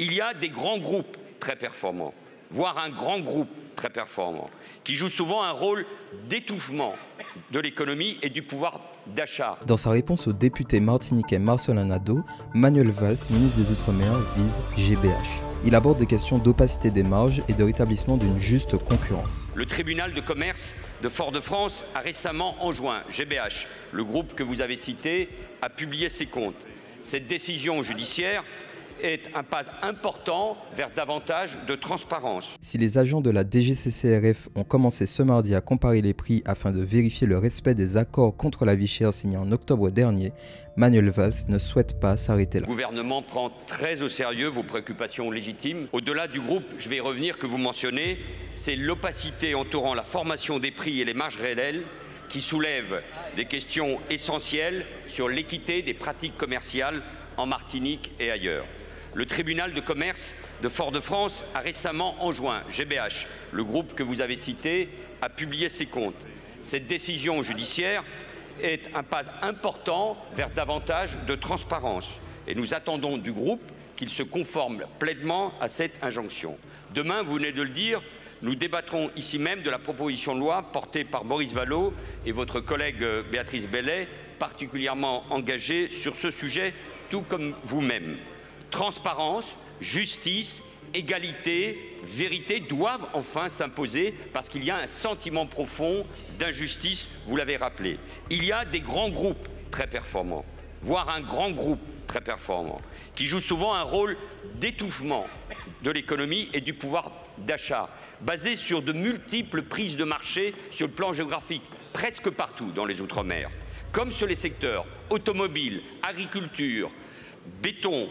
Il y a des grands groupes très performants, voire un grand groupe très performant, qui joue souvent un rôle d'étouffement de l'économie et du pouvoir d'achat. Dans sa réponse au député martiniquais Marcelin Nadeau, Manuel Valls, ministre des Outre-mer, vise GBH. Il aborde des questions d'opacité des marges et de rétablissement d'une juste concurrence. Le tribunal de commerce de Fort-de-France a récemment enjoint GBH, le groupe que vous avez cité, à publier ses comptes. Cette décision judiciaire est un pas important vers davantage de transparence. Si les agents de la DGCCRF ont commencé ce mardi à comparer les prix afin de vérifier le respect des accords contre la vie chère signés en octobre dernier, Manuel Valls ne souhaite pas s'arrêter là. Le gouvernement prend très au sérieux vos préoccupations légitimes. Au-delà du groupe, je vais y revenir, que vous mentionnez, c'est l'opacité entourant la formation des prix et les marges réelles qui soulève des questions essentielles sur l'équité des pratiques commerciales en Martinique et ailleurs. Le tribunal de commerce de Fort-de-France a récemment enjoint GBH, le groupe que vous avez cité, à publier ses comptes. Cette décision judiciaire est un pas important vers davantage de transparence. Et nous attendons du groupe qu'il se conforme pleinement à cette injonction. Demain, vous venez de le dire, nous débattrons ici même de la proposition de loi portée par Boris Vallaud et votre collègue Béatrice Bellet, particulièrement engagée sur ce sujet, tout comme vous-même. Transparence, justice, égalité, vérité doivent enfin s'imposer parce qu'il y a un sentiment profond d'injustice, vous l'avez rappelé. Il y a des grands groupes très performants, voire un grand groupe très performant, qui joue souvent un rôle d'étouffement de l'économie et du pouvoir d'achat, basé sur de multiples prises de marché sur le plan géographique, presque partout dans les Outre-mer, comme sur les secteurs automobile, agriculture, béton,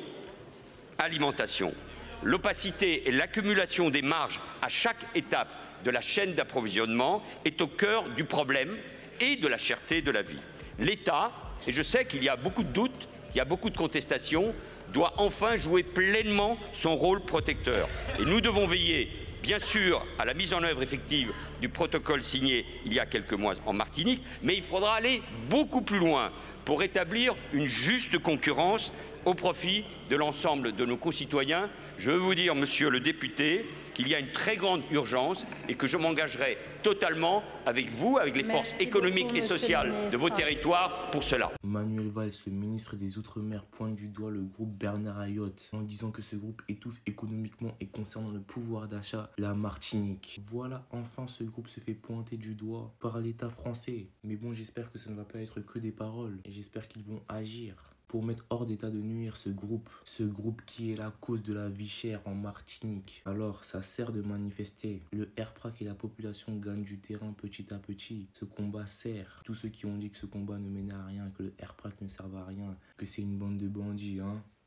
alimentation. L'opacité et l'accumulation des marges à chaque étape de la chaîne d'approvisionnement est au cœur du problème et de la cherté de la vie. L'État, et je sais qu'il y a beaucoup de doutes, il y a beaucoup de contestations, doit enfin jouer pleinement son rôle protecteur. Et nous devons veiller, bien sûr, à la mise en œuvre effective du protocole signé il y a quelques mois en Martinique, mais il faudra aller beaucoup plus loin pour établir une juste concurrence au profit de l'ensemble de nos concitoyens. Je veux vous dire, monsieur le député, qu'il y a une très grande urgence et que je m'engagerai totalement avec vous, avec les forces économiques et sociales de vos territoires pour cela. Manuel Valls, le ministre des Outre-mer, pointe du doigt le groupe Bernard Ayotte en disant que ce groupe étouffe économiquement et concernant le pouvoir d'achat la Martinique. Voilà, enfin ce groupe se fait pointer du doigt par l'État français. Mais bon, j'espère que ça ne va pas être que des paroles et j'espère qu'ils vont agir pour mettre hors d'état de nuire ce groupe qui est la cause de la vie chère en Martinique. Alors, ça sert de manifester. Le RPRAC et la population gagnent du terrain petit à petit. Ce combat sert. Tous ceux qui ont dit que ce combat ne menait à rien, que le RPRAC ne servait à rien, que c'est une bande de bandits,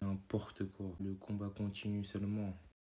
n'importe quoi. Le combat continue seulement.